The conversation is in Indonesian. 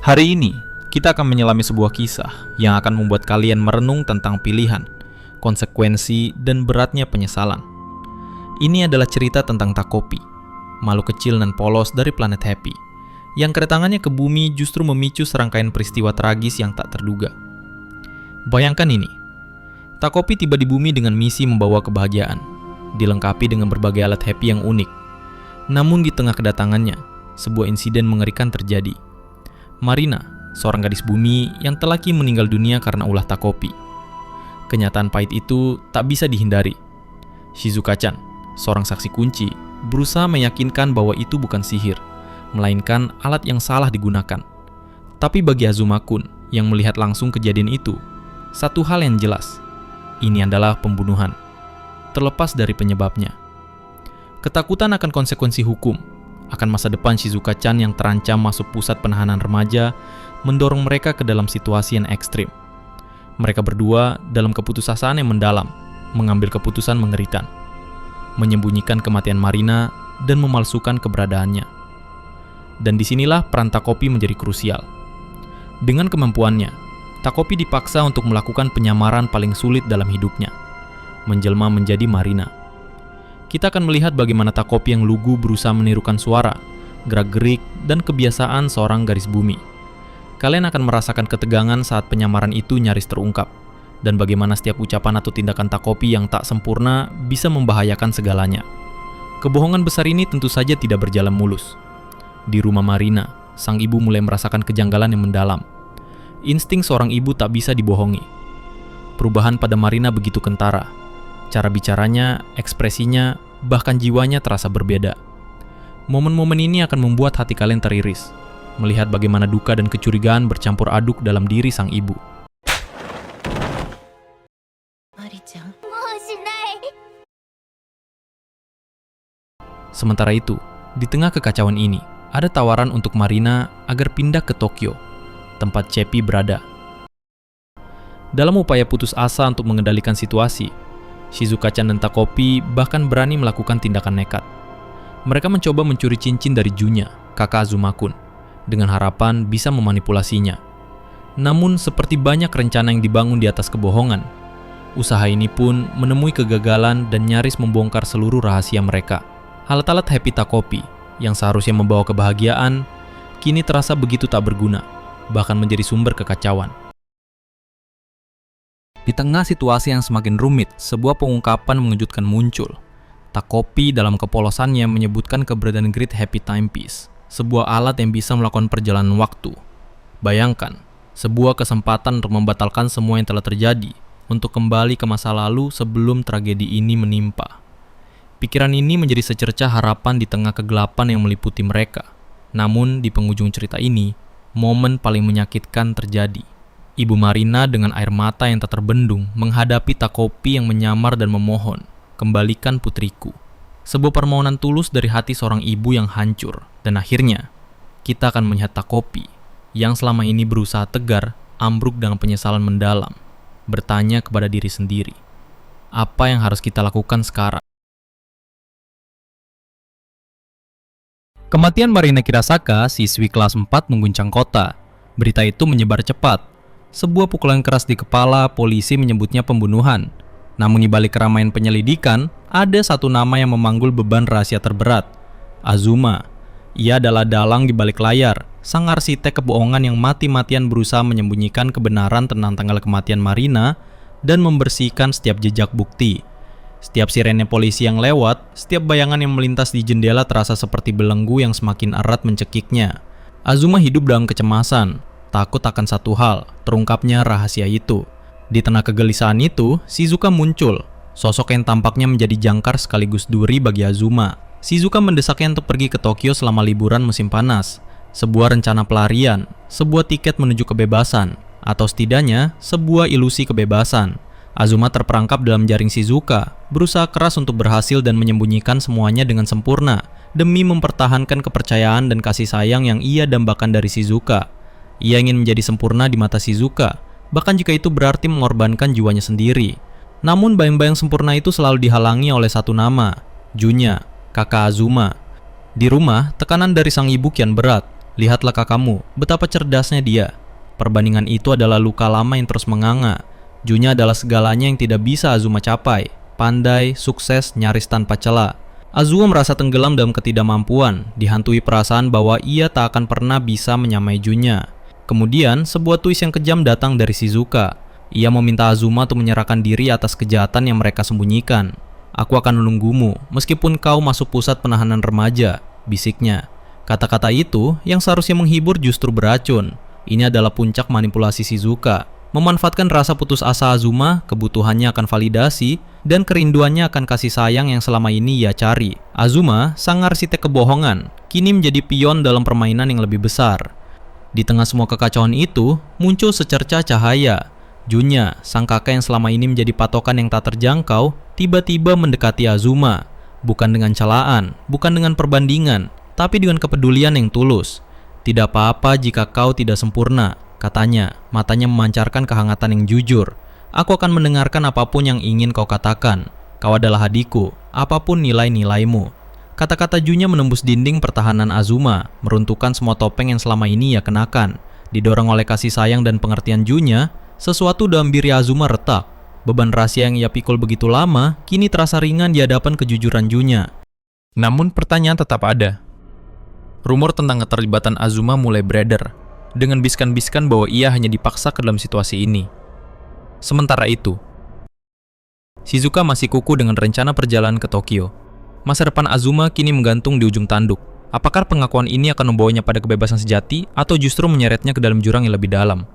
Hari ini, kita akan menyelami sebuah kisah yang akan membuat kalian merenung tentang pilihan, konsekuensi, dan beratnya penyesalan. Ini adalah cerita tentang Takopi, makhluk kecil dan polos dari planet Happy, yang kedatangannya ke bumi justru memicu serangkaian peristiwa tragis yang tak terduga. Bayangkan ini, Takopi tiba di bumi dengan misi membawa kebahagiaan, dilengkapi dengan berbagai alat Happy yang unik. Namun di tengah kedatangannya, sebuah insiden mengerikan terjadi. Marina, seorang gadis bumi yang telaki meninggal dunia karena ulah Takopi. Kenyataan pahit itu tak bisa dihindari. Shizuka-chan, seorang saksi kunci, berusaha meyakinkan bahwa itu bukan sihir, melainkan alat yang salah digunakan. Tapi bagi Azuma-kun yang melihat langsung kejadian itu, satu hal yang jelas, ini adalah pembunuhan, terlepas dari penyebabnya. Ketakutan akan konsekuensi hukum, akan masa depan Shizuka-chan yang terancam masuk pusat penahanan remaja, mendorong mereka ke dalam situasi yang ekstrim. Mereka berdua dalam keputusasaan yang mendalam, mengambil keputusan mengerikan, menyembunyikan kematian Marina dan memalsukan keberadaannya. Dan disinilah peran Takopi menjadi krusial. Dengan kemampuannya, Takopi dipaksa untuk melakukan penyamaran paling sulit dalam hidupnya, menjelma menjadi Marina. Kita akan melihat bagaimana Takopi yang lugu berusaha menirukan suara, gerak-gerik, dan kebiasaan seorang gadis bumi. Kalian akan merasakan ketegangan saat penyamaran itu nyaris terungkap, dan bagaimana setiap ucapan atau tindakan Takopi yang tak sempurna bisa membahayakan segalanya. Kebohongan besar ini tentu saja tidak berjalan mulus. Di rumah Marina, sang ibu mulai merasakan kejanggalan yang mendalam. Insting seorang ibu tak bisa dibohongi. Perubahan pada Marina begitu kentara. Cara bicaranya, ekspresinya, bahkan jiwanya terasa berbeda. Momen-momen ini akan membuat hati kalian teriris, melihat bagaimana duka dan kecurigaan bercampur aduk dalam diri sang ibu. Sementara itu, di tengah kekacauan ini, ada tawaran untuk Marina agar pindah ke Tokyo, tempat Cepi berada. Dalam upaya putus asa untuk mengendalikan situasi, Shizuka-chan dan Takopi bahkan berani melakukan tindakan nekat. Mereka mencoba mencuri cincin dari Junya, kakak Azuma-kun, dengan harapan bisa memanipulasinya. Namun seperti banyak rencana yang dibangun di atas kebohongan, usaha ini pun menemui kegagalan dan nyaris membongkar seluruh rahasia mereka. Alat-alat Happy Takopi yang seharusnya membawa kebahagiaan, kini terasa begitu tak berguna, bahkan menjadi sumber kekacauan. Di tengah situasi yang semakin rumit, sebuah pengungkapan mengejutkan muncul. Takopi dalam kepolosannya menyebutkan keberadaan Great Happy Timepiece, sebuah alat yang bisa melakukan perjalanan waktu. Bayangkan, sebuah kesempatan untuk membatalkan semua yang telah terjadi, untuk kembali ke masa lalu sebelum tragedi ini menimpa. Pikiran ini menjadi secercah harapan di tengah kegelapan yang meliputi mereka. Namun, di penghujung cerita ini, momen paling menyakitkan terjadi. Ibu Marina dengan air mata yang tak terbendung menghadapi Takopi yang menyamar dan memohon, "Kembalikan putriku." Sebuah permohonan tulus dari hati seorang ibu yang hancur. Dan akhirnya, kita akan melihat Takopi yang selama ini berusaha tegar, ambruk dengan penyesalan mendalam, bertanya kepada diri sendiri, apa yang harus kita lakukan sekarang? Kematian Marina Kirasaka, siswi kelas 4, mengguncang kota. Berita itu menyebar cepat. Sebuah pukulan keras di kepala, polisi menyebutnya pembunuhan. Namun di balik keramaian penyelidikan, ada satu nama yang memanggul beban rahasia terberat. Azuma. Ia adalah dalang di balik layar, sang arsitek kebohongan yang mati-matian berusaha menyembunyikan kebenaran tentang tanggal kematian Marina dan membersihkan setiap jejak bukti. Setiap sirene polisi yang lewat, setiap bayangan yang melintas di jendela terasa seperti belenggu yang semakin erat mencekiknya. Azuma hidup dalam kecemasan, takut akan satu hal, terungkapnya rahasia itu. Di tengah kegelisahan itu, Shizuka muncul. Sosok yang tampaknya menjadi jangkar sekaligus duri bagi Azuma. Shizuka mendesaknya untuk pergi ke Tokyo selama liburan musim panas. Sebuah rencana pelarian, sebuah tiket menuju kebebasan, atau setidaknya sebuah ilusi kebebasan. Azuma terperangkap dalam jaring Shizuka, berusaha keras untuk berhasil dan menyembunyikan semuanya dengan sempurna, demi mempertahankan kepercayaan dan kasih sayang yang ia dambakan dari Shizuka. Ia ingin menjadi sempurna di mata Shizuka, bahkan jika itu berarti mengorbankan jiwanya sendiri. Namun bayang-bayang sempurna itu selalu dihalangi oleh satu nama, Junya, kakak Azuma. Di rumah, tekanan dari sang ibu kian berat. Lihatlah kakakmu, betapa cerdasnya dia. Perbandingan itu adalah luka lama yang terus menganga. Junya adalah segalanya yang tidak bisa Azuma capai. Pandai, sukses, nyaris tanpa celah. Azuma merasa tenggelam dalam ketidakmampuan, dihantui perasaan bahwa ia tak akan pernah bisa menyamai Junya. Kemudian, sebuah twist yang kejam datang dari Shizuka. Ia meminta Azuma untuk menyerahkan diri atas kejahatan yang mereka sembunyikan. Aku akan menunggumu, meskipun kau masuk pusat penahanan remaja, bisiknya. Kata-kata itu, yang seharusnya menghibur justru beracun. Ini adalah puncak manipulasi Shizuka. Memanfaatkan rasa putus asa Azuma, kebutuhannya akan validasi, dan kerinduannya akan kasih sayang yang selama ini ia cari. Azuma, sang arsitek kebohongan, kini menjadi pion dalam permainan yang lebih besar. Di tengah semua kekacauan itu, muncul secercah cahaya. Junya, sang kakak yang selama ini menjadi patokan yang tak terjangkau, tiba-tiba mendekati Azuma. Bukan dengan celaan, bukan dengan perbandingan, tapi dengan kepedulian yang tulus. Tidak apa-apa jika kau tidak sempurna, katanya, matanya memancarkan kehangatan yang jujur. Aku akan mendengarkan apapun yang ingin kau katakan. Kau adalah adikku, apapun nilai-nilaimu. Kata-kata Junya menembus dinding pertahanan Azuma, meruntuhkan semua topeng yang selama ini ia kenakan. Didorong oleh kasih sayang dan pengertian Junya, sesuatu dalam diri Azuma retak. Beban rahasia yang ia pikul begitu lama, kini terasa ringan di hadapan kejujuran Junya. Namun pertanyaan tetap ada. Rumor tentang keterlibatan Azuma mulai beredar, dengan biskan-biskan bahwa ia hanya dipaksa ke dalam situasi ini. Sementara itu, Shizuka masih kukuh dengan rencana perjalanan ke Tokyo. Masa depan Azuma kini menggantung di ujung tanduk. Apakah pengakuan ini akan membawanya pada kebebasan sejati atau justru menyeretnya ke dalam jurang yang lebih dalam?